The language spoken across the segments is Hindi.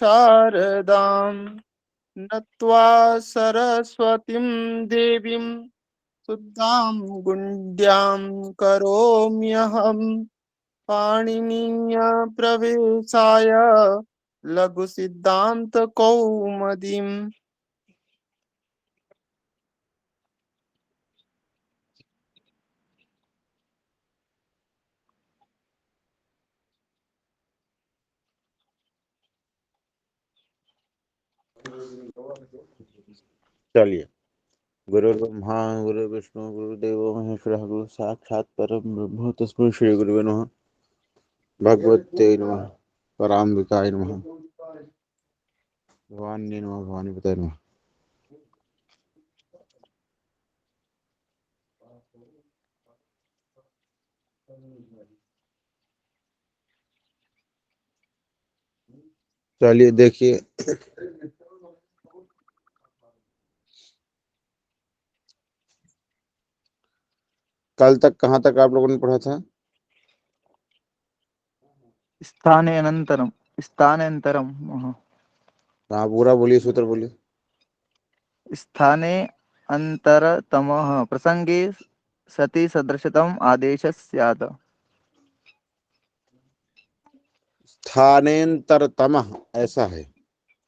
शारदां नत्वा सरस्वतीं देवीं शुद्धां गुण्ड्यां करोम्यहं पाणिनीयप्रवेशाय लघुसिद्धान्तकौमुदीम्। चलिए। गुरुर्ब्रह्मा गुरुर्विष्णु गुरुदेवो महेश्वरः गुरु साक्षात् परम ब्रह्म तस्मै श्री गुरुवे नमः। भगवते नमः। पराम्बिकाय नमः। भवान्ये नमः। भवानीपतये नमः। चलिए देखिए, कल तक कहाँ तक आप लोगों ने पढ़ा था? स्थानेनन्तरं स्थानेन्तरं हाँ, पूरा बोलिए, सूत्र बोलिए। स्थाने अन्तरतमः प्रसंगे सति सदृशतम आदेश स्यात्। स्थानेन्तरतमः ऐसा है।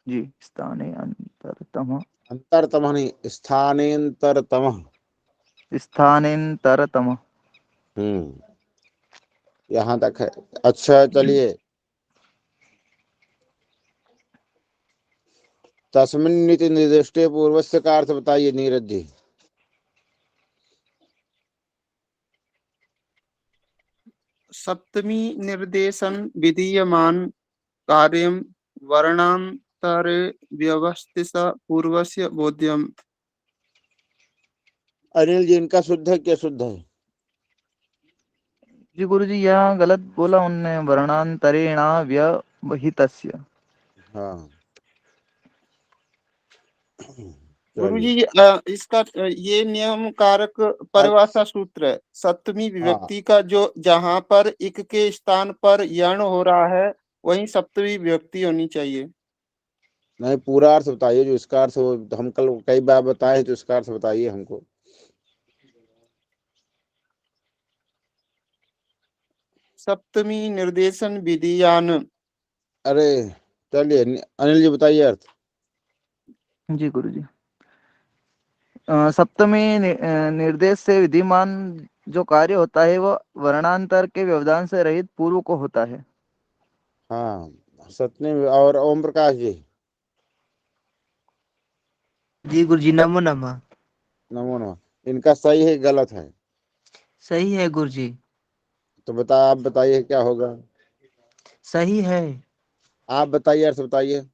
जी, स्थाने अन्तरतमः। अंतरतमः नहीं, स्थानेन्तरतमः। स्थानेन्तरतमः। यहाँ तक है। अच्छा, चलिए। तस्मिन्निति निर्दिष्टे पूर्वस्य का अर्थ बताइए नीरज जी। सप्तमी निर्देशन विधीयमान कार्यं वर्णांतरे व्यवस्थित पूर्वस्य बोध्यम्। अनिल जी, इनका शुद्ध है क्या शुद्ध है? जी गुरुजी, यहाँ गलत बोला उनने, वर्णांतरेण व्यवहितस्य। हाँ। चलिए। गुरुजी इसका ये नियम कारक परिभाषा सूत्र है। सप्तमी हाँ, विभक्ति का जो जहां पर इक के स्थान पर यण हो रहा है वहीं सप्तमी विभक्ति होनी चाहिए। नहीं, पूरा अर्थ बताइए, जो इसका अर्थ हो। हम कल कई बार बताए, तो इसका अर्थ बताइए हमको। सप्तमी निर्देशन विधियान। अरे चलिए, अनिल जी बताइए अर्थ। जी गुरुजी, सप्तमी निर्देश से विधिमान जो कार्य होता है वह वर्णांतर के व्यवधान से रहित पूर्व को होता है। हाँ, सतने और ओम प्रकाश जी। जी गुरुजी, नमो नमः। नमो नमः। इनका सही है गलत है? सही है गुरुजी। तो आप बताइए क्या होगा। सही है। आप बताइए, अर्थ बताइए।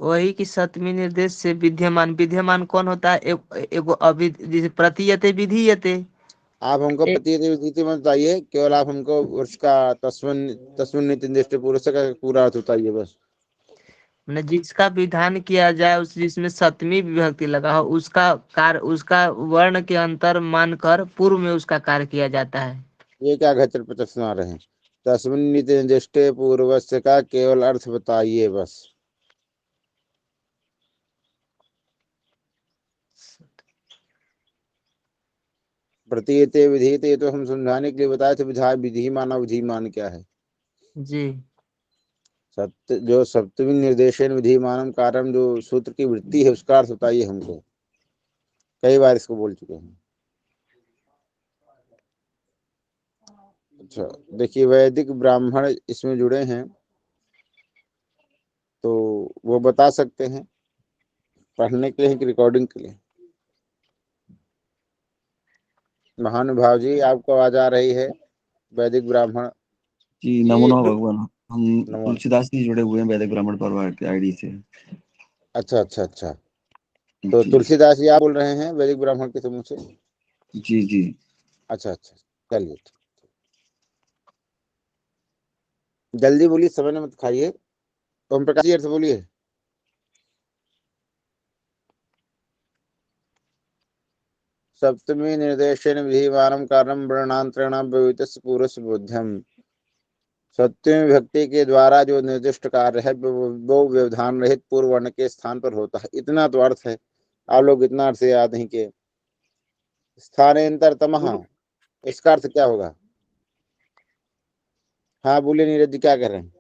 वही कि सप्तमी निर्देश से विद्यमान, विद्यमान कौन होता है? एगो अभी जैसे प्रतीयते विधीयते। आप हमको प्रतीति में बताइए, केवल आप हमको उसका तस्मिन तस्मिन निर्दिष्ट पुरुष का पूरा अर्थ बताइए बस। मैंने जिसका विधान किया जाए, उस जिसमें सप्तमी विभक्ति लगा हो, उसका कार्य, उसका वर्ण के अंतर मानकर पूर्व में उसका कार्य किया जाता है। ये क्या घचर पचर सुना रहे हैं? तस्मिन निर्दिष्ट पूर्वस्य का केवल अर्थ बताइए बस। प्रतीयते विधीयते तो हम समझाने के लिए बताए थे। विधा विधि माना, विधि मान क्या है? जी। सत्य जो सप्तमी निर्देशन विधि मानम कारण, जो सूत्र की वृत्ति है, उसका अर्थ बताइए हमको। कई बार इसको बोल चुके हैं। अच्छा, देखिए, वैदिक ब्राह्मण इसमें जुड़े हैं तो वो बता सकते हैं। पढ़ने के लिए कि रिकॉर्डिंग के लिए? महानुभाव जी, आपको आवाज आ रही है? वैदिक ब्राह्मण जी, जी नमो नमः भगवान। हम नमो। तुलसीदास जी जुड़े हुए हैं वैदिक ब्राह्मण परिवार के आईडी से। अच्छा अच्छा अच्छा। तो जी तुलसीदास जी आप बोल रहे हैं वैदिक ब्राह्मण के समूह से? जी जी। अच्छा अच्छा, चलिए। जल्दी बोलिए, समय न मत खाइए। ओम प्रकाश जी, अर्थ बोलिए। सप्तमी निर्देशन विधिमानम कारणम वर्णांतरेण व्यवहितस्य पूर्वस्य बोध्यम। सत्यम विभक्ति के द्वारा जो निर्दिष्ट कार्य है वो व्यवधान रहित पूर्व वर्ण के स्थान पर होता है। इतना तो अर्थ है, आप लोग इतना अर्थ से याद नहीं किए। स्थानेंतर तमह, इसका अर्थ क्या होगा? हाँ बोलिए नीरज जी, क्या कर रहे हैं?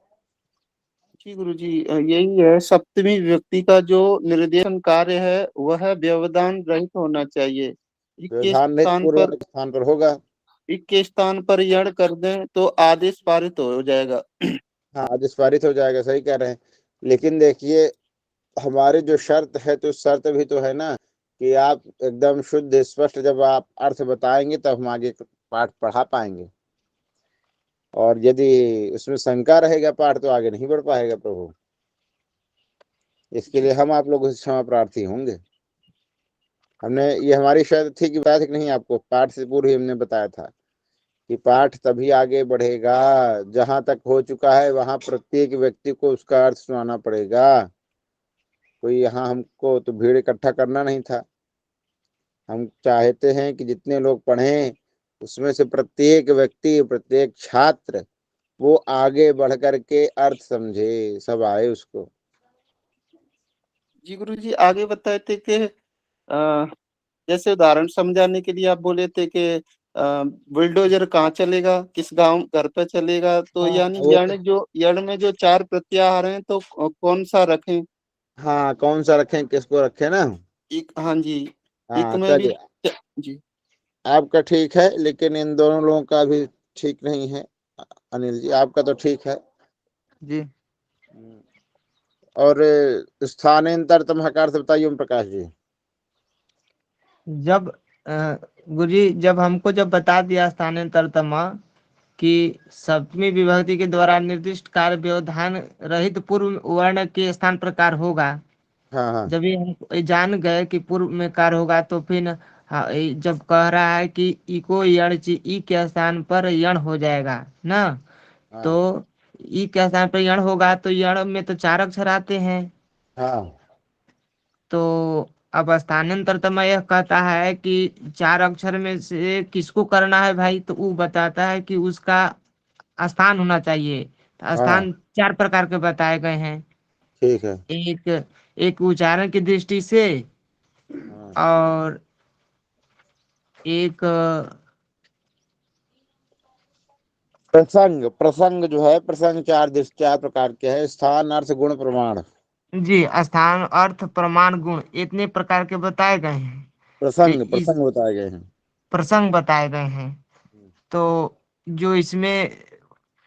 जी गुरु जी, यही है, सप्तमी विभक्ति का जो निर्देशन कार्य है वह व्यवधान रहित होना चाहिए। व्यवधान रहित पूर्व वर्ण के स्थान पर होगा। इक के स्थान पर यण कर दें तो आदेश पारित हो जाएगा। हाँ, आदेश पारित हो जाएगा, सही कह रहे हैं। लेकिन देखिए, हमारी जो शर्त है तो शर्त भी तो है ना कि आप एकदम शुद्ध स्पष्ट जब आप अर्थ बताएंगे तब हम आगे पाठ पढ़ा पाएंगे, और यदि उसमें शंका रहेगा पाठ तो आगे नहीं बढ़ पाएगा प्रभु। इसके लिए हम आप लोगों से क्षमा प्रार्थी होंगे। हमने ये हमारी शर्त थी कि बताया था कि नहीं आपको, पाठ से पूर्व ही हमने बताया था कि पाठ तभी आगे बढ़ेगा जहां तक हो चुका है वहां प्रत्येक व्यक्ति को उसका अर्थ सुनाना पड़ेगा। कोई यहाँ हमको तो भीड़ इकट्ठा करना नहीं था। हम चाहते हैं कि जितने लोग पढ़ें उसमें से प्रत्येक व्यक्ति, प्रत्येक छात्र वो आगे बढ़ करके अर्थ समझे, सब आए उसको। जी गुरु जी, आगे बताए थे कि जैसे उदाहरण समझाने के लिए आप बोले थे कि बुलडोजर कहाँ चलेगा, किस गांव घर पे चलेगा, तो हाँ यानी वो तो, यण में जो 4 प्रत्याहार हैं तो कौन सा रखें? हाँ कौन सा रखें, किसको रखें ना। एक, हाँ जी, एक हाँ में भी चलिए, जी। आपका ठीक है लेकिन इन दोनों लोगों का भी ठीक नहीं है। अनिल जी आपका तो ठीक है। जी। और स्थानांतर तम हकार से बताइए ओम प्रकाश जी। जब गुरुजी, जब हमको जब बता दिया स्थानांतरतमा कि सप्तमी विभक्ति के द्वारा निर्दिष्ट कार्य व्यवधान रहित पूर्व वर्ण के स्थान प्रकार होगा, हाँ हाँ जब ये हम जान गए कि पूर्व में कार्य होगा, तो फिर हाँ, ये जब कह रहा है कि ई को यण ई के स्थान पर यण हो जाएगा ना, हाँ तो ई के स्थान पर यण होगा तो यण में तो 4 अक्षर आते हैं। हाँ तो अब स्थानांतरतम यह कहता है कि 4 अक्षर में से किसको करना है भाई, तो वो बताता है कि उसका स्थान होना चाहिए। तो हाँ स्थान 4 प्रकार के बताए गए हैं। ठीक है। एक एक उच्चारण की दृष्टि से, हाँ और एक प्रसंग, प्रसंग जो है, प्रसंग चार प्रकार के है, स्थान अर्थ गुण प्रमाण। जी, स्थान अर्थ प्रमाण गुण इतने प्रकार के बताए गए हैं। तो प्रसंग इस प्रसंग बताए गए हैं। प्रसंग बताए गए हैं। तो जो इसमें,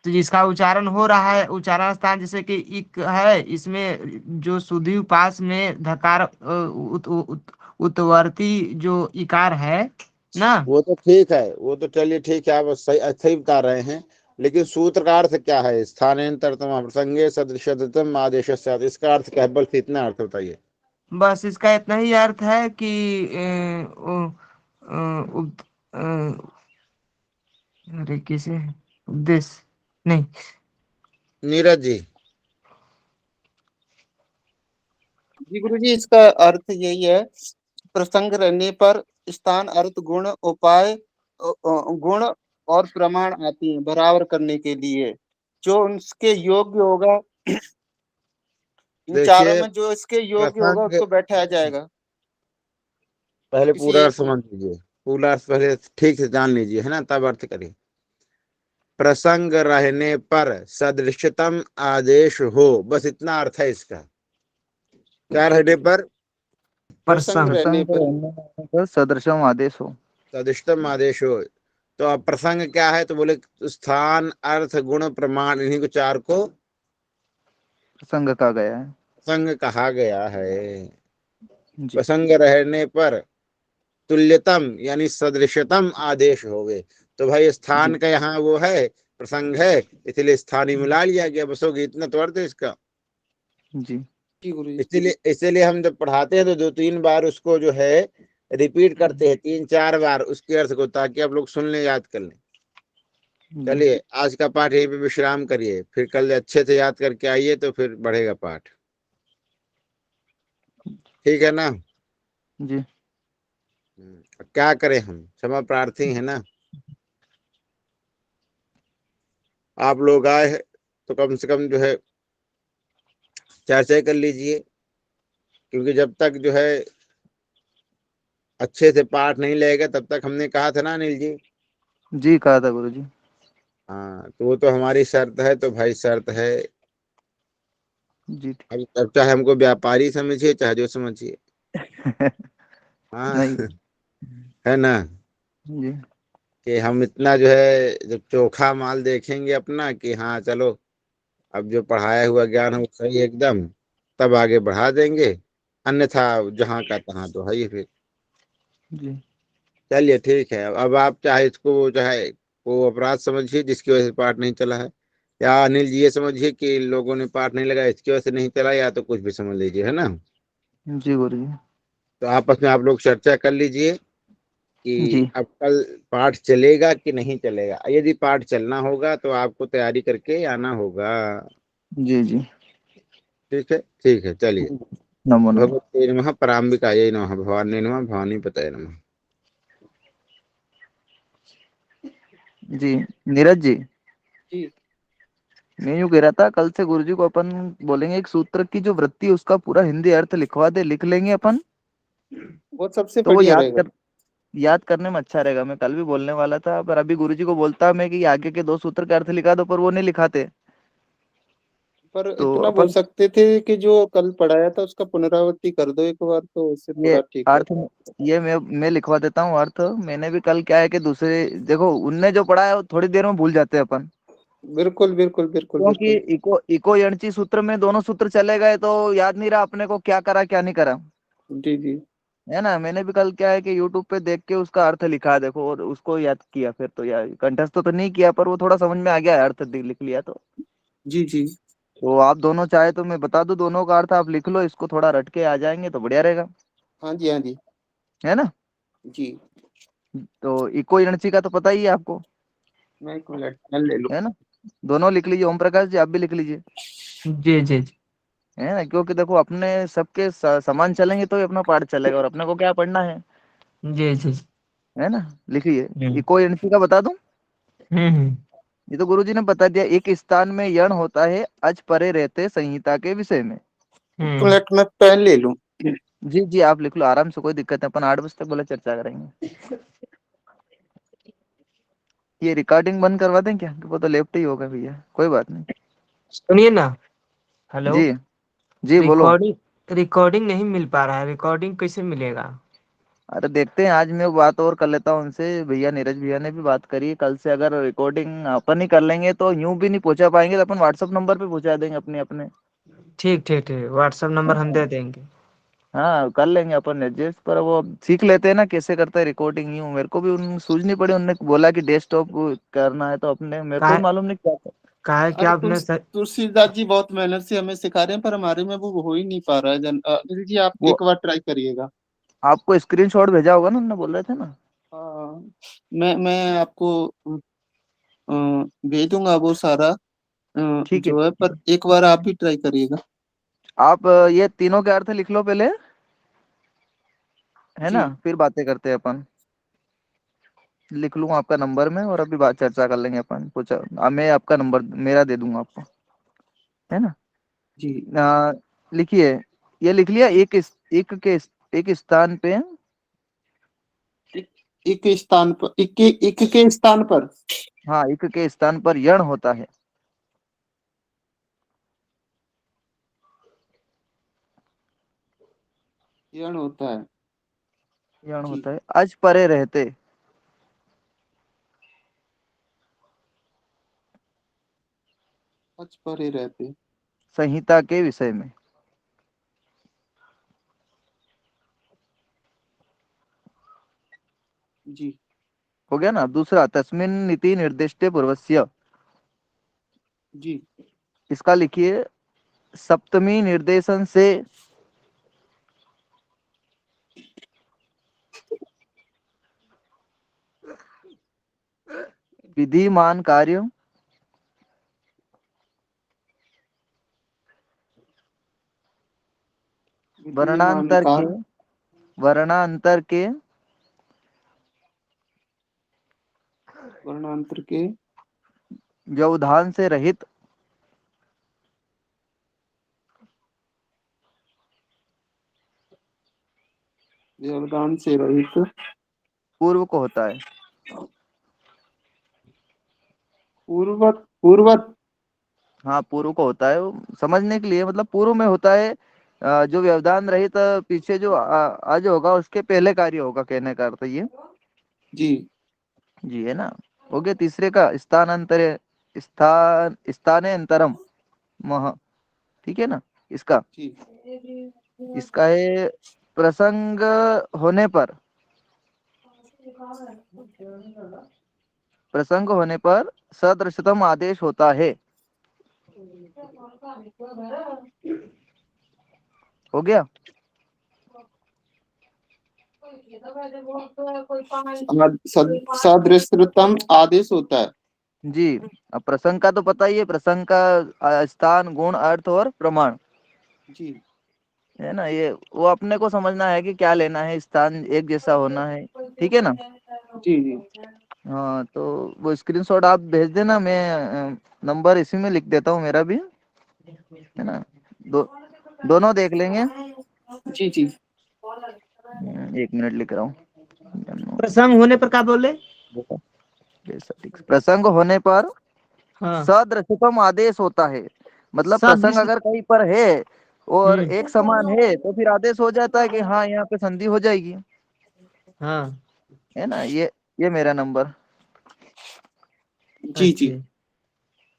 तो जिसका उच्चारण हो रहा है, उच्चारण स्थान जैसे कि इक है, इसमें जो सुधी पास में धकार उत्वर्ती जो इकार है ना। वो तो ठीक है, वो तो चलिए ठीक है, आप सही अच्छा ही बता रहे हैं। लेकिन सूत्र का अर्थ क्या है? स्थानांतरतम प्रसंगे सदृशतम आदेश, इसका अर्थ क्या है? बस इतना अर्थ बताइए। बस इसका इतना ही अर्थ है कि अ, उप- अ, अरे किसे उपदेश नहीं। नीरज जी। जी गुरु जी, इसका अर्थ यही है, प्रसंग रहने पर स्थान अर्थ गुण उपाय गुण और प्रमाण आती हैं बराबर करने के लिए। जो उसके योग्य होगा, इन चारों देखिए में जो इसके योग्य होगा प्रसंग, उसको बैठाया जाएगा। पहले किसी पूरा अर्थ एक को। समझ लीजिए, पूरा अर्थ पहले ठीक से जान लीजिए, है ना, तब अर्थ करिए। प्रसंग रहने पर सदृशतम आदेश हो, बस इतना अर्थ है इसका। क्या रहने पर? प्रसंग प्रसंग। रहने प्रसंग पर। रहने पर सदृशम आदेश हो। सदृशतम आदेश हो। तो अब प्रसंग क्या है? तो बोले स्थान अर्थ गुण प्रमाण, इन्हीं को चार को प्रसंग कहा गया है। प्रसंग कहा गया है। जी। प्रसंग रहने पर तुल्यतम यानी सदृशतम आदेश हो गए। तो भाई स्थान जी। का यहाँ वो है, प्रसंग है, इसलिए स्थानीय मिला लिया गया, बस हो गया, इतना तो अर्थ है इसका। जी। जी गुरु जी। इसीलिए हम जब पढ़ाते हैं तो 2-3 बार उसको जो है रिपीट करते हैं, 3-4 बार उसके अर्थ को, ताकि आप लोग सुन लें, याद कर लें। जी। चलिए आज का पाठ यहीं पे विश्राम करिए, फिर कल अच्छे से याद करके आइए तो फिर बढ़ेगा पाठ। ठीक है ना? जी। क्या करें, हम क्षमा प्रार्थी है ना। आप लोग आए हैं तो कम से कम जो है चर्चा कर लीजिए, क्योंकि जब तक जो है अच्छे से पाठ नहीं लेगा तब तक हमने कहा था ना अनिल जी। जी कहा था गुरु जी। हाँ, तो वो तो हमारी शर्त है, तो भाई शर्त है। जी अब चाहे हमको व्यापारी समझिए चाहे जो समझिए। ठीक। हाँ नहीं। है ना, जी कि हम इतना जो है जब चोखा माल देखेंगे अपना कि हाँ चलो अब जो पढ़ाया हुआ ज्ञान है वो सही है एकदम, तब आगे बढ़ा देंगे, अन्यथा जहाँ का तहाँ तो है ही फिर। जी चलिए ठीक है, अब आप चाहे इसको चाहे वो अपराध समझिए जिसकी वजह से पाठ नहीं चला है, या अनिल जी ये समझिए कि लोगों ने पाठ नहीं लगाया इसकी वजह से नहीं चला, या तो कुछ भी समझ लीजिए, है ना। जी गुरु जी। तो आपस में आप लोग चर्चा कर लीजिए जी कि अब कल पाठ चलेगा कि नहीं चलेगा। यदि पाठ चलना होगा तो आपको तैयारी करके आना होगा। जी जी। ठीक है चलिए। नमो नमः। भगवते नमः, पराम्बिकायै नमः, भवान्यै नमः, भवानी पतये नमः। जी नीरज जी, जी मैं यूँ कह रहा था कल से गुरु जी को अपन बोलेंगे एक सूत्र की जो वृत्ति है, उसका पूरा हिंदी अर्थ लिखवा दे, लिख लेंगे अपन। वो सबसे तो वो बढ़िया रहेगा। याद करने में अच्छा रहेगा। मैं कल भी बोलने वाला था, पर अभी गुरु जी को बोलता मैं कि आगे के दो सूत्र का अर्थ लिखा दो, पर वो नहीं लिखाते। पर तो इतना बोल अपन सकते थे कि जो कल पढ़ाया था उसका पुनरावृत्ति कर दो एक बार, तो उससे ये थोड़ा ठीक अर्थ, रहेगा। ये मैं लिखवा देता हूँ अर्थ। मैंने भी कल क्या है कि दूसरे, देखो उनने जो पढ़ा है वो थोड़ी देर में भूल जाते हैं अपन। बिल्कुल बिल्कुल बिल्कुल क्योंकि बिल्कुल। इको इको यणची सूत्र में दोनों सूत्र चले गए तो याद नहीं रहा अपने को क्या करा क्या नहीं करा। जी जी। है ना। मैंने भी कल क्या है कि यूट्यूब पे देख के उसका अर्थ लिखा देखो, और उसको याद किया। फिर तो यार कंठस्थ तो नहीं किया, पर वो थोड़ा समझ में आ गया है, अर्थ लिख लिया जी जी। तो आप दोनों चाहे तो मैं बता दूं दोनों का अर्थ, आप लिख लो, इसको थोड़ा रट के आ जाएंगे तो बढ़िया रहेगा। हाँ जी हाँ जी। है ना। जी। तो इको यणची का तो पता ही है आपको। मैं एक मिनट पेन ले लूँ। है ना। दोनों लिख लीजिए, ओम प्रकाश जी आप भी लिख लीजिए। जी जी जी। है ना, क्योंकि देखो अपने सबके समान चलेंगे तो ही अपना पाठ चलेगा, और अपने को क्या पढ़ना है। जी जी। है ना। लिखिए। हम्म इको यणची का बता दूं। हम्म। ये तो गुरुजी ने बता दिया। एक स्थान में यण होता है अच परे रहते संहिता के विषय में। एक हम्म। मिनट में पेन ले लूँ। जी जी आप लिख लो आराम से, कोई दिक्कत है। अपन 8 बजे तक बोले चर्चा करेंगे। ये रिकॉर्डिंग बंद करवा दें क्या, कि वो तो लेफ्ट ही होगा भैया, कोई बात नहीं। सुनिए ना। हेलो। जी जी बोलो। रिकॉर्डिंग रिकॉर्डिंग नहीं मिल पा रहा है, रिकॉर्डिंग कैसे मिलेगा? अरे देखते हैं, आज मैं बात और कर लेता हूँ उनसे। भैया नीरज भैया ने भी बात करी कल से, अगर रिकॉर्डिंग अपन ही कर लेंगे तो यूं भी नहीं पहुंचा पाएंगे, तो अपन व्हाट्सअप नंबर पे पहुंचा देंगे अपने अपने। ठीक ठीक ठीक, व्हाट्सएप नंबर हम दे देंगे। हाँ कर लेंगे अपन एडजस्ट, पर वो अब सीख लेते हैं ना कैसे करते हैं रिकॉर्डिंग। यूं मेरे को भी उन सूझनी पड़ी, उन्होंने बोला कि डेस्कटॉप करना है, तो अपने मेरे को का भी मालूम नहीं क्या था। का है कि अरे आपने तुलसीदास जी बहुत मेहनत से हमें सिखा रहे हैं, पर हमारे में वो हो ही नहीं पा रहा है। अनिल जी आप वो एक बार ट्राई करिएगा। आपको स्क्रीनशॉट भेजा होगा ना, उन्होंने बोल रहे थे ना। हाँ, मैं आपको अ, भेज दूंगा वो सारा ठीक है जो है, ठीक पर है। एक बार आप भी ट्राई करिएगा। आप ये तीनों के अर्थ लिख लो पहले। है जी ना, फिर बातें करते हैं अपन। लिख लूंगा आपका नंबर में, और अभी बात चर्चा कर लेंगे अपन। कुछ मैं आपका नंबर मेरा दे दूंगा आपको। है ना। जी। लिखिए। ये लिख लिया। एक स्थान पे। एक, एक स्थान पर एक के स्थान पर हाँ एक के स्थान पर यण होता है। यण होता है। यण जी। होता है अज परे रहते पच परे रहते। संहिता के विषय में। जी हो गया ना। दूसरा तस्मिन नीति निर्दिष्टे पूर्वस्य। जी। इसका लिखिए। सप्तमी निर्देशन से विधिमान कार्य विद्यमान वर्णांतर के कार्य वर्णांतर के वर्णांतर के व्यवधान से रहित व्यवधान से रहित पूर्व को होता है। पूर्वत पूर्वत हाँ, पूर्व को होता है, वो समझने के लिए, मतलब पूर्व में होता है। जो व्यवधान रहित पीछे जो आज होगा उसके पहले कार्य होगा, कहने का अर्थ ये। जी जी, है ना। हो गया। तीसरे का स्थाने अंतरम मह, ठीक है ना। इसका जी इसका है प्रसंग होने पर, प्रसंग होने पर सदृशतम आदेश होता है। हो गया। सदृशतम आदेश होता है। जी, अब प्रसंग का तो पता ही है, प्रसंग का स्थान, गुण, अर्थ और प्रमाण, जी है ना। ये वो अपने को समझना है कि क्या लेना है, स्थान एक जैसा होना है, ठीक है ना। जी जी हाँ, तो वो स्क्रीनशॉट आप भेज देना, मैं नंबर इसी में लिख देता हूँ मेरा भी, है ना। दोनों देख लेंगे। जी जी 1 मिनट लिख रहा हूँ। प्रसंग होने पर क्या बोले? प्रसंग होने पर हाँ, सदृशतम आदेश होता है, मतलब प्रसंग सदृश। अगर कहीं पर है और हम्म। एक समान है तो फिर आदेश हो जाता है कि हाँ यहाँ पे संधि हो जाएगी, हाँ। है ना। ये मेरा नंबर, जी जी अच्छा,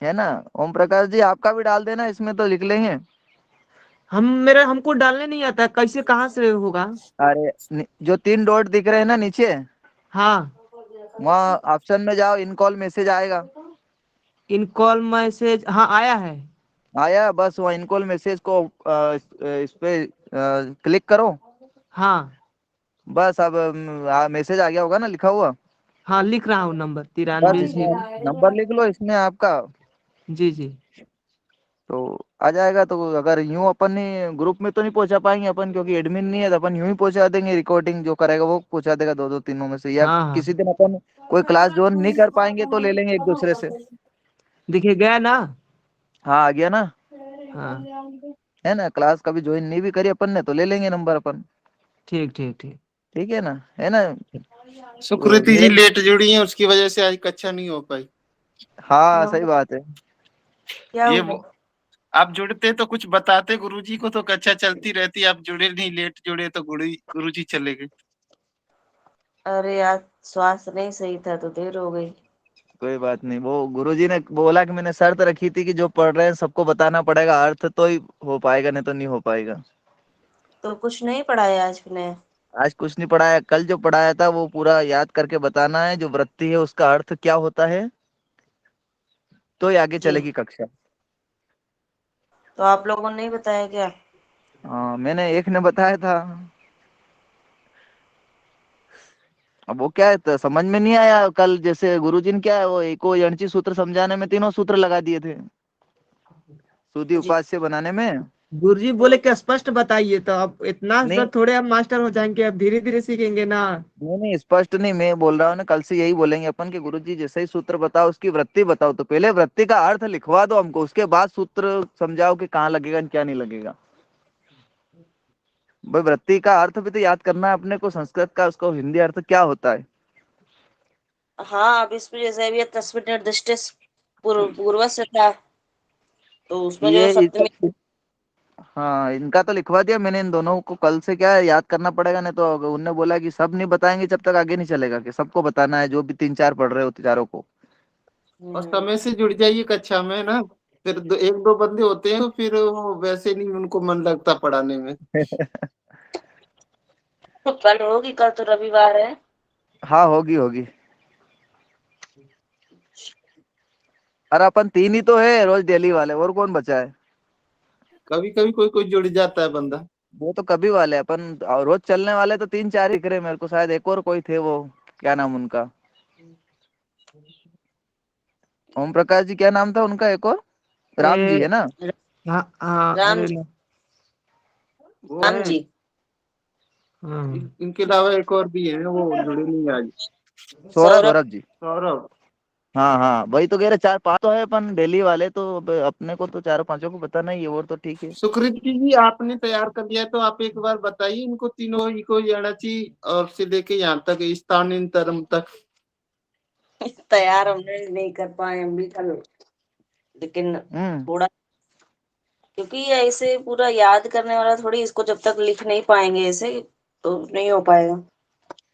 है ना। ओम प्रकाश जी, आपका भी डाल देना इसमें तो लिख लेंगे। हमको डालने नहीं आता, कैसे कहाँ से होगा? अरे जो 3 डॉट दिख रहे हैं ना नीचे, हाँ। वहाँ ऑप्शन में जाओ, इन कॉल मैसेज आएगा। इन कॉल मैसेज, हाँ आया है। आया, बस वहाँ इन कॉल मैसेज को इस पे क्लिक करो। हाँ। बस अब मैसेज आ गया होगा ना लिखा हुआ। हाँ, लिख रहा हूँ नंबर बस 93 0। इसमें नंबर लिख लो इसमें आपका, जी जी। तो आ जाएगा। तो अगर यूं अपन ही ग्रुप में तो नहीं पहुंचा पाएंगे अपन, क्योंकि एडमिन नहीं है, तो अपन यूं ही पहुंचा देंगे, रिकॉर्डिंग जो करेगा वो पहुंचा देगा, दो दो तीनों में से, या हाँ हाँ। किसी दिन अपन कोई क्लास ज्वाइन नहीं कर पाएंगे तो ले लेंगे एक दूसरे से। देखिए गया ना। हाँ, आ गया ना, हाँ। है ना। क्लास कभी ज्वाइन नहीं भी करी अपन ने तो ले लेंगे नंबर अपन, ठीक ठीक ठीक। ठीक है ना, है ना। सुकृति जी नीरज, लेट जुड़ी हैं, उसकी वजह से आज कक्षा नहीं हो पाई। हाँ सही बात है। ये आप जुड़ते तो कुछ बताते गुरुजी को, तो कक्षा चलती रहती। आप जुड़े नहीं, लेट जुड़े तो गुरुजी चले गए। अरे यार, स्वास्थ्य नहीं सही था तो देर हो गई। कोई बात नहीं, वो गुरुजी ने बोला कि मैंने शर्त रखी थी कि जो पढ़ रहे हैं सबको बताना पड़ेगा अर्थ, तो ही हो पाएगा, नहीं तो नहीं हो पाएगा। तो कुछ नहीं पढ़ाया आज ने? आज कुछ नहीं पढ़ाया, कल जो पढ़ाया था वो पूरा याद करके बताना है, जो वृत्ति है उसका अर्थ क्या होता है, तो ही आगे जी, चलेगी कक्षा। तो आप लोगों ने नहीं बताया क्या? हाँ, मैंने एक ने बताया था। अब वो क्या है, तो समझ में नहीं आया कल, जैसे गुरुजी ने क्या है, वो एक वो यणची सूत्र समझाने में 3 सूत्र लगा दिए थे, सुधि जी, उपास्य बनाने में। गुरुजी बोले कि स्पष्ट बताइए, तो अब इतना नहीं सब थोड़े हम मास्टर हो जाएंगे, अब धीरे धीरे सीखेंगे ना। नहीं नहीं, स्पष्ट नहीं, मैं बोल रहा हूँ ना, कल से यही बोलेंगे अपन कि गुरुजी जैसे ही सूत्र बताओ उसकी वृत्ति बताओ, तो पहले वृत्ति का अर्थ लिखवा दो हमको, उसके बाद सूत्र समझाओ कि कहाँ लगेगा क्या नहीं लगेगा। भाई वृत्ति का अर्थ भी तो याद करना है अपने को, संस्कृत का उसको हिंदी अर्थ क्या होता है। हाँ, अब इसमें जैसे अभी ये तस्वीर निर्दिष्ट पूर्व से था, तो उसमें जो ये सप्तमी। हाँ, इनका तो लिखवा दिया मैंने, इन दोनों को कल से क्या है याद करना पड़ेगा, नहीं तो उनने बोला कि सब नहीं बताएंगे जब तक आगे नहीं चलेगा, कि सबको बताना है, जो भी 3 4 पढ़ रहे हो चारों को। और समय से जुड़ जाइए कक्षा में ना। फिर एक दो बंदे होते हैं तो फिर वो वैसे नहीं उनको मन लगता पढ़ाने में। तो कल होगी, कल तो रविवार है। हाँ, होगी होगी। अरे अपन 3 ही तो है रोज डेली वाले, और कौन बचा है। कभी कभी कोई कोई जुड़ जाता है बंदा। वो तो कभी वाले अपन, और रोज चलने वाले तो 3 4 ही दिख रहे मेरे को, शायद एक और कोई थे, वो क्या नाम उनका, ओम प्रकाश जी क्या नाम था उनका, एक और राम जी ए, है ना। हाँ हाँ, राम अरे जी, वो राम है। जी। हाँ। इनके अलावा एक और भी है, वो जुड़े नहीं आज। सौरभ, सौरभ। सौरभ जी। सौरभ। हाँ हाँ, वही तो कह रहे, 4-5 तो है अपन डेली वाले, तो अब अपने को तो 4-5 को पता नहीं है, और तो ठीक है। सुकृति जी आपने तैयार कर लिया तो आप एक बार बताइए इनको तीनों, इको याणाची और से लेके यहाँ तक स्थानांतरम तक। तैयार हमने नहीं कर पाए हम भी कल, लेकिन थोड़ा, क्योंकि ये ऐसे पूरा याद करने वाला थोड़ी, इसको जब तक लिख नहीं पाएंगे ऐसे तो नहीं हो पाएगा।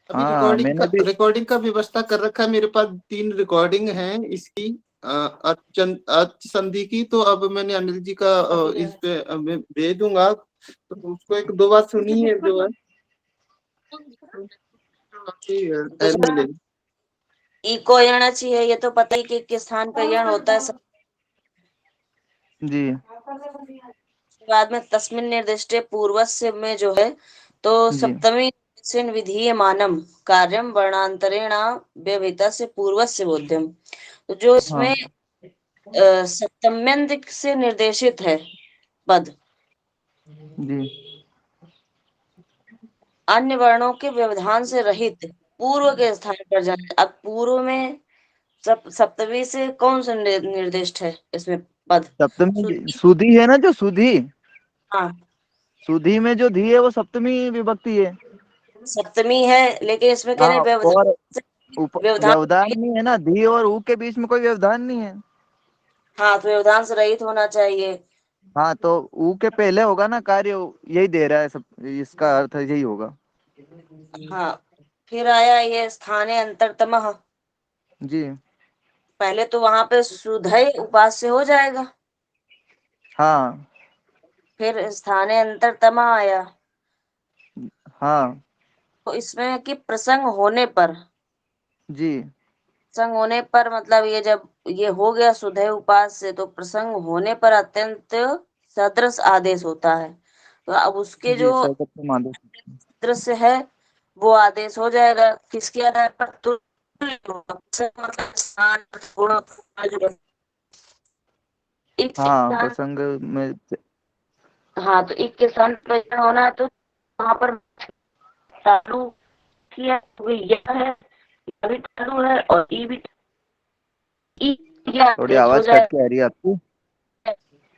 अभी हाँ मैंने भी, रिकॉर्डिंग का व्यवस्था कर रखा है मेरे पास, 3 रिकॉर्डिंग है इसकी, अर्थ संधि की। तो अब मैंने अनिल जी का इस पे मैं भेज दूंगा, तो उसको 1-2 बार सुनिए जो है तो मिलेगी। इको यण चाहिए, ये तो पता ही कि किस स्थान पर यण होता है। जी बाद में तस्मिन निर्दिष्टे पूर्वस्य में जो है, तो जी सप्तमी विधीयमानम कार्यम वर्णांतरेण व्यवहिता से पूर्वस्य बोध्यम। तो जो हाँ इसमें सप्तम्यंत से निर्देशित है पद, जी अन्य वर्णों के व्यवधान से रहित पूर्व के स्थान पर जाए। अब पूर्व में सप्तमी से कौन सा निर्दिष्ट है इसमें पद? सप्तमी श्रुति। सुधी है ना, जो सुधी, हाँ, सुधी में जो धी है वो सप्तमी विभक्ति है। सप्तमी है, लेकिन इसमें कह रहे हाँ, व्यवधान और से, व्यवधान से व्यवधान रहित। नहीं है ना, धी और ऊ के बीच में कोई व्यवधान नहीं है। हाँ, तो व्यवधान से रहित होना चाहिए। हाँ, तो ऊ के पहले होगा ना कार्य, यही दे रहा है सब, इसका अर्थ यही होगा। हाँ, फिर आया ये स्थाने अंतरतमः। जी पहले तो वहां पे सुधय उपास्य हो जाएगा, हाँ फिर स्थाने अंतरतमः आया। हाँ तो इसमें कि प्रसंग होने पर, जी प्रसंग होने पर मतलब ये जब ये हो गया सुधय उपास्य, तो प्रसंग होने पर अत्यंत सदृश आदेश होता है। तो अब उसके जी, जो सर्वत्र माधव। दृश्य है वो आदेश हो जाएगा किसके आधार पर? तुल्य होगा। प्रसंग मतलब स्थान, गुण, एक से हाँ स्थान। प्रसंग में, हाँ, तो एक के स्थान पर होना है, तो वहां पर चालू किया तो यह है, अभी चालू है, और ई भी, ई या थोड़ी आदेश हो आवाज कट जाए। के आ रही है आपकी, ई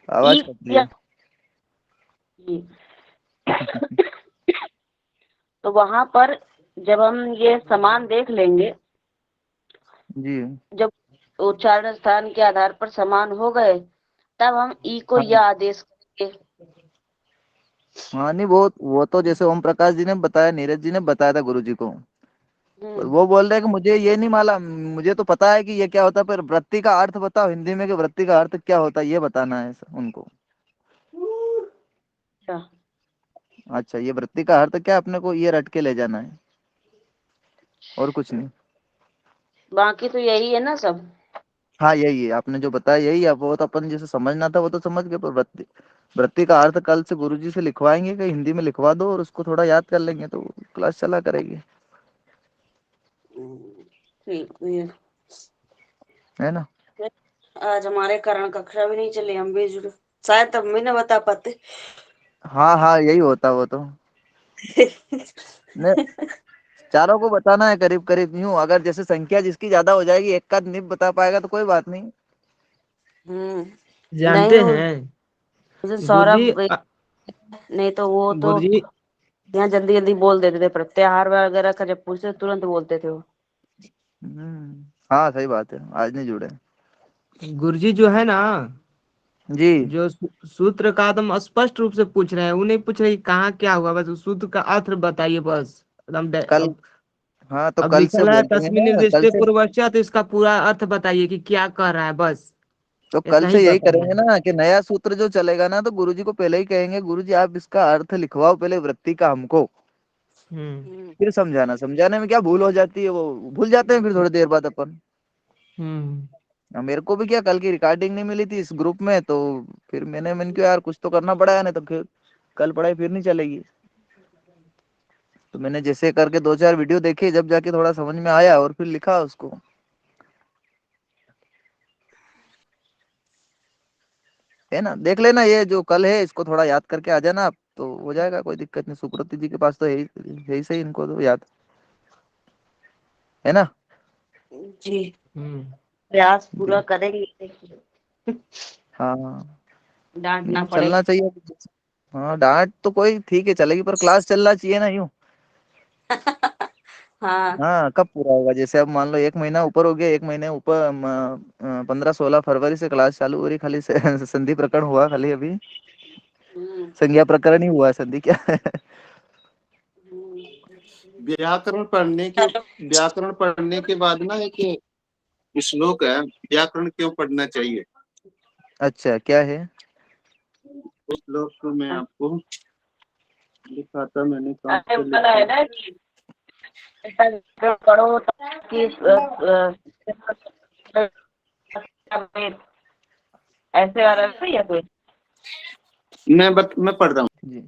आवाज कट रही या है। ई। तो वहां पर जब हम ये समान देख लेंगे, जी जब उच्चारण स्थान के आधार पर समान हो गए, तब हम ई को हाँ या आदेश करेंगे। हाँ, नहीं वो तो जैसे ओम प्रकाश जी ने बताया, नीरज जी ने बताया था गुरु जी को, पर हम्म। वो बोल रहे हैं कि मुझे ये नहीं मालूम, मुझे तो पता है कि ये क्या होता है, पर वृत्ति का अर्थ बताओ हिंदी में, कि वृत्ति का अर्थ क्या होता है ये बताना है उनको। अच्छा, अच्छा, ये वृत्ति का अर्थ क्या है, अपने को ये रट के ले जाना है, और कुछ नहीं। बाकी तो यही है ना सब। हाँ यही है, आपने जो बताया यही है, वो तो अपन जैसे समझना था वो तो समझ गए, पर वृत्ति, वृत्ति का अर्थ कल से गुरुजी से लिखवाएंगे कि हिंदी में लिखवा दो, और उसको थोड़ा याद कर लेंगे तो क्लास चला करेगी, ठीक है। है ना। आज हमारे कारण कक्षा भी नहीं चली, हम भी जुड़े, शायद तब भी ना बता पाते। हाँ हाँ, यही होता वो तो, ने चारों को बताना है करीब करीब, यूं अगर जैसे संख्या जिसकी ज्यादा हो जाएगी, एक का नहीं बता पाएगा तो कोई बात नहीं। नहीं, जानते वो हैं जैसे गुरुजी, सौरभ, नहीं तो वो तो गुरुजी, यहाँ जल्दी जल्दी बोल देते थे, प्रत्याहार वगैरह का जब पूछते तुरंत बोलते थे वो। हाँ सही बात है, आज नहीं जुड़े। गुरुजी जो है ना, जी जो सूत्र का एकदम स्पष्ट रूप से पूछ रहे हैं, वो नहीं पूछ रहे कि कहाँ क्या हुआ, बस उस सूत्र का अर्थ बताइए बस एकदम कल, हाँ तो अब कल से लिखल है बोल देंगे तस्मिन ना, कल निर्दिष्टे से, पूर्वच्या, तो इसका पूरा अर्थ बताइए कि क्या कह रहा है, बस तो कल इतना ही से यही बताना करेंगे है। ना कि नया सूत्र जो चलेगा ना, तो गुरुजी को पहले ही कहेंगे, गुरुजी आप इसका अर्थ लिखवाओ पहले वृत्ति का हमको, हम्म फिर समझाना। समझाने में क्या भूल हो जाती है, वो भूल जाते हैं फिर थोड़ी देर बाद अपन। हम्म अब मेरे को भी क्या, कल की रिकॉर्डिंग नहीं मिली थी इस ग्रुप में, तो फिर मैंने क्यों यार कुछ तो करना पड़ा है, नहीं तो फिर कल पढ़ाई फिर नहीं चलेगी। तो मैंने जैसे करके 2-4 वीडियो देखे, जब जाके थोड़ा समझ में आया, और फिर लिखा उसको, है ना। देख लेना, ये जो कल है इसको थोड़ा याद करके आ जाना आप, तो हो जाएगा, कोई दिक्कत नहीं। सुकृति जी के पास तो यही सही, इनको तो याद है ना। जी। हम्म प्रयास पूरा करेंगे, हाँ डांटना चलना पड़ेगा। चाहिए। हाँ डांट तो कोई ठीक है चलेगी, पर क्लास चलना चाहिए ना यूं। हाँ हाँ कब पूरा होगा? जैसे अब मान लो 1 महीना ऊपर हो गया, 1 महीने ऊपर 15-16 फरवरी से क्लास चालू हो रही, खाली संधि प्रकरण हुआ खाली अभी, संज्ञा प्रकरण ही हुआ है, संधि क्या है। व्याकरण पढ़ने के बाद ना एक श्लोक है, व्याकरण क्यों पढ़ना चाहिए। अच्छा क्या है? उस श्लोक को मैं आपको दिखाता, मैंने कहाँ अरे पे वाला है लिखा। ना कि ऐसा पढ़ो ताकि ऐसे वाला नहीं है कोई। मैं पढ़ रहा हूँ। जी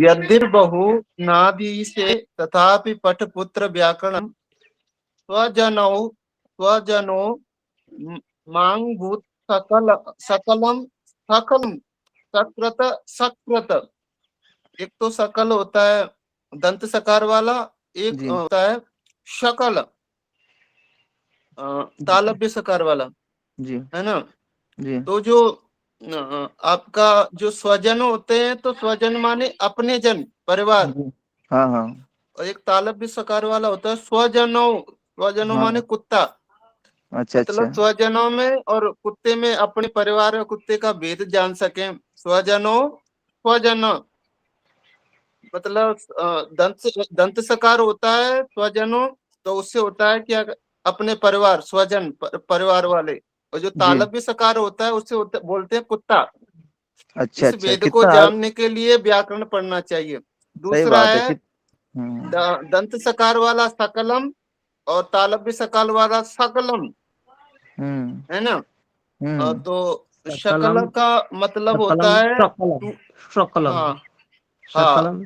यद्यर्बहु नाभि से तथापि पठ पुत्र व्याकरण स्वजनो मांग भूत सकलम सकलम सकृत सकृत। एक तो सकल होता है दंत सकार वाला, एक जी होता है शकल तालव्य सकार वाला, जी है ना। जी तो जो आपका जो स्वजन होते हैं, तो स्वजन माने अपने जन, परिवार। जी हाँ हाँ और एक तालव्य सकार वाला होता है स्वजनों हाँ माने कुत्ता। अच्छा अच्छा मतलब स्वजनों में और कुत्ते में, अपने परिवार और कुत्ते का भेद जान सके। स्वजन मतलब दंत सकार होता है स्वजनों, तो उससे होता है क्या, अपने परिवार, स्वजन परिवार वाले। और जो जी तालव्य सकार होता है उससे बोलते हैं कुत्ता। अच्छा इस अच्छा भेद को कितना जानने के लिए व्याकरण पढ़ना चाहिए। सही दूसरा बात है है कि हम्म दंत सकार वाला सकलम और तालव्य सकार वाला सकलम, हम्म है ना। हम्म तो शकल सकलम का मतलब होता सकलम है सकलम सकलम हाँ हाँ, सकलम।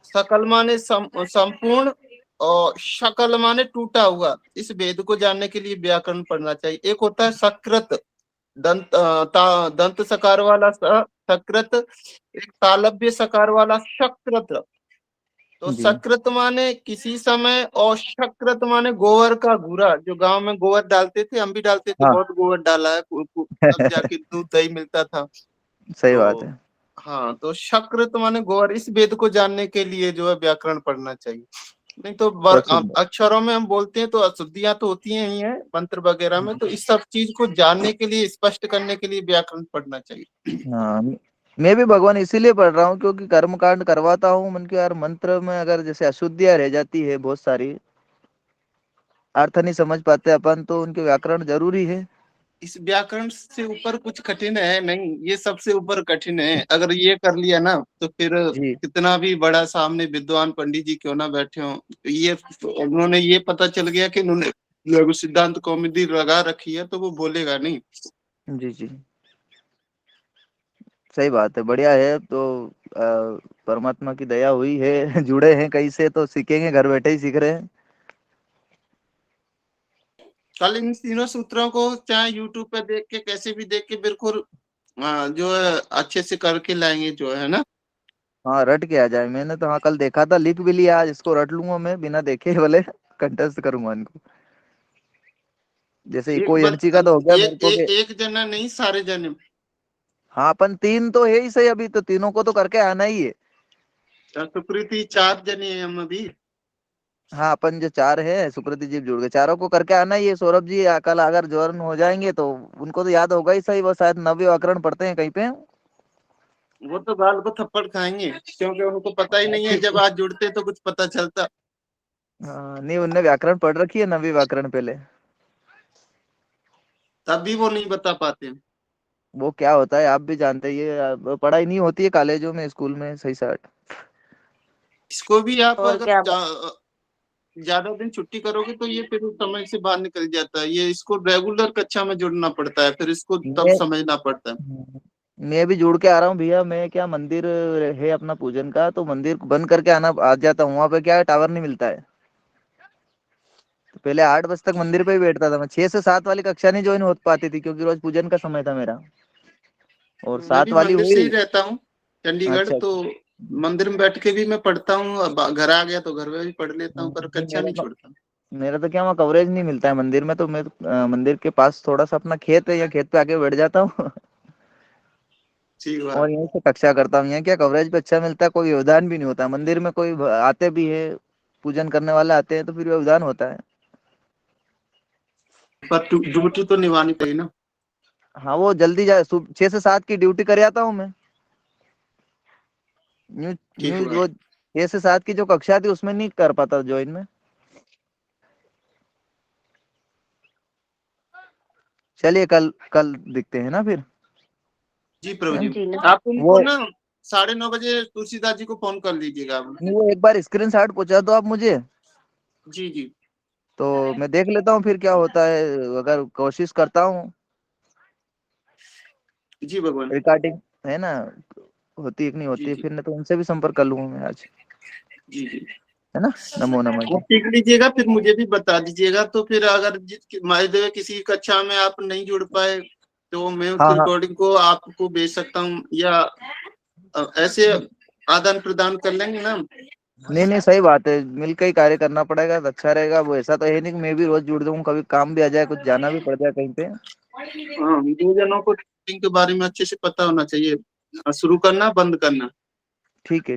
सकल माने संपूर्ण और शकल माने टूटा हुआ। इस भेद को जानने के लिए व्याकरण पढ़ना चाहिए। एक होता है सकृत, दंत सकार वाला सकृत, एक तालव्य सकार वाला शकृत। तो जी सकृत माने किसी समय, और शकृत माने गोबर का घूरा, जो गांव में गोबर डालते थे, हम भी डालते थे, हाँ बहुत गोबर डाला है, तब जाके दूध दही मिलता था। सही बात तो है। हाँ, तो शकृत माने गोबर। इस वेद को जानने के लिए जो है व्याकरण पढ़ना चाहिए। नहीं तो बहुत सुंदर। अक्षरों में हम बोलते हैं तो अशुद्धियां तो होती ही हैं मंत्र वगैरह में, तो इस सब चीज को जानने के लिए, स्पष्ट करने के लिए व्याकरण पढ़ना चाहिए। हाँ मैं भी भगवान इसीलिए पढ़ रहा हूँ क्योंकि कर्म कांड करवाता हूँ मन के यार, मंत्र में अगर जैसे अशुद्धियाँ रह जाती है बहुत सारी, अर्थ नहीं समझ पाते अपन, तो उनके व्याकरण जरूरी है। इस व्याकरण से ऊपर कुछ कठिन है नहीं, ये सबसे ऊपर कठिन है। अगर ये कर लिया ना, तो फिर जी कितना भी बड़ा सामने विद्वान पंडित जी क्यों ना बैठे हो, ये उन्होंने ये पता चल गया कि उन्होंने लघु सिद्धांत कौमुदी लगा रखी है, तो वो बोलेगा नहीं। जी जी सही बात है, बढ़िया है। तो परमात्मा की दया हुई है जुड़े हैं कहीं से, तो सीखेंगे, घर बैठे ही सीख रहे हैं। कल इन तीनों सूत्रों को चाहे यूट्यूब पे देख के, कैसे भी देख के, बिल्कुल जो है अच्छे से करके लाएंगे, जो है ना। हाँ रट के आ जाए, मैंने तो हाँ कल देखा था, लिख भी लिया, आज इसको रट लूंगा मैं बिना देखे वाले कंटेस्ट करूंगा इनको। जैसे एक इको बार एनची का तो हो गया मेरे को के। एक जना नहीं, सारे जने। हाँ अपन तीन तो है ही सही, अभी तो तीनों को तो करके आना ही है। सुकृति 4 जने हैं हम अभी। हाँ अपन जो चार है, सुकृति जी जुड़ गए, चारों को करके आना ही है। सौरभ जी कल अगर ज्वाइन हो जाएंगे तो उनको तो याद होगा ही सही, वो शायद नव्य व्याकरण पढ़ते हैं कहीं पे। वो तो गाल को थप्पड़ खाएंगे, क्योंकि उनको पता ही नहीं है, जब आज जुड़ते तो कुछ पता चलता। हाँ नहीं, उनने व्याकरण पढ़ रखी है, नवी व्याकरण पहले। तब भी वो नहीं बता पाते। वो क्या होता है आप भी जानते ही है, पढ़ाई नहीं होती है कॉलेजों में स्कूल में सही साट। इसको भी आप और अगर क्या। ज्यादा दिन छुट्टी करोगे तो ये फिर समय से बाहर निकल जाता है। ये इसको रेगुलर कक्षा में जुड़ना पड़ता है, फिर इसको तब मैं समझना पड़ता है। मैं भी जुड़ के आ रहा हूँ भैया। मैं क्या, मंदिर है अपना पूजन का, तो मंदिर बंद करके आना आ जाता हूँ। वहाँ पे क्या है, टावर नहीं मिलता है। तो पहले 8 बजे तक मंदिर पे ही बैठता था मैं, 6 से 7 वाली कक्षा नहीं ज्वाइन हो पाती थी क्योंकि रोज पूजन का समय था मेरा, और मैं 7 भी वाली मंदिर से हुई। ही रहता हूँ, चंडीगढ़। अच्छा तो अच्छा। मंदिर में बैठ के भी मैं पढ़ता हूँ। अब घर आ गया तो घर में भी पढ़ लेता हूँ, पर नहीं कक्षा मेरा नहीं तो छोड़ता। मेरा तो क्या, वहाँ कवरेज नहीं मिलता है मंदिर में, तो मैं मंदिर के पास थोड़ा सा अपना खेत है, या खेत पे आके बैठ जाता हूँ ठीक बात। और यहीं से कक्षा करता हूँ। यहाँ क्या कवरेज पे अच्छा मिलता है, कोई व्यवधान भी नहीं होता मंदिर में, कोई आते भी है, पूजन करने वाले आते हैं तो फिर व्यवधान होता है। पर ड्यूटी तो निभानी पड़ेगी ना। हाँ वो जल्दी जा, 6 से 7 की ड्यूटी कर आता हूँ मैं। न्यूज ठीक न्यूज बात। वो 6 से 7 की जो कक्षा थी उसमें नहीं कर पाता ज्वाइन में। चलिए कल कल दिखते हैं ना फिर। जी प्रभु जी, जी ना। आप उनको वो ना 9:30 तुलसीदास जी को फोन कर लीजिएगा आप। नहीं, वो एक बार स्क्रीन शॉट पहुंचा दो आप मुझे, जी जी तो मैं देख लेता हूँ फिर क्या होता है। अगर कोशिश करता हूँ, जी भगवान। रिकॉर्डिंग है ना, होती है कि नहीं जी होती है, जी फिर नहीं तो उनसे भी संपर्क कर लूंगा मैं आज, जी जी। है ना। नमो नमः आप जी। सीख लीजिएगा, फिर मुझे भी बता दीजिएगा। तो फिर अगर महादेव किसी कक्षा में आप नहीं जुड़ पाए तो मैं उस हाँ हाँ, रिकॉर्डिंग को आपको भेज सकता हूँ, या ऐसे आदान प्रदान कर लेंगे ना। नहीं नहीं सही बात है, मिलकर ही कार्य करना पड़ेगा तो अच्छा रहेगा। वो ऐसा तो है नहीं कि मैं भी रोज जुड़ जाऊँ, कभी काम भी आ जाए, कुछ जाना भी पड़ जाए कहीं पे। हाँ, दो जनों को ट्रेनिंग के बारे में अच्छे से पता होना चाहिए, शुरू करना बंद करना। ठीक है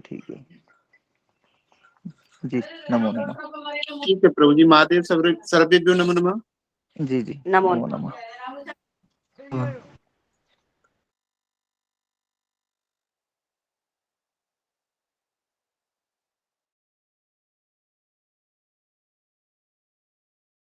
जी। नमो नमः। ठीक है प्रभु जी, महादेव सर्वेभ्यो नमो नमः। जी नमो नमो नमः।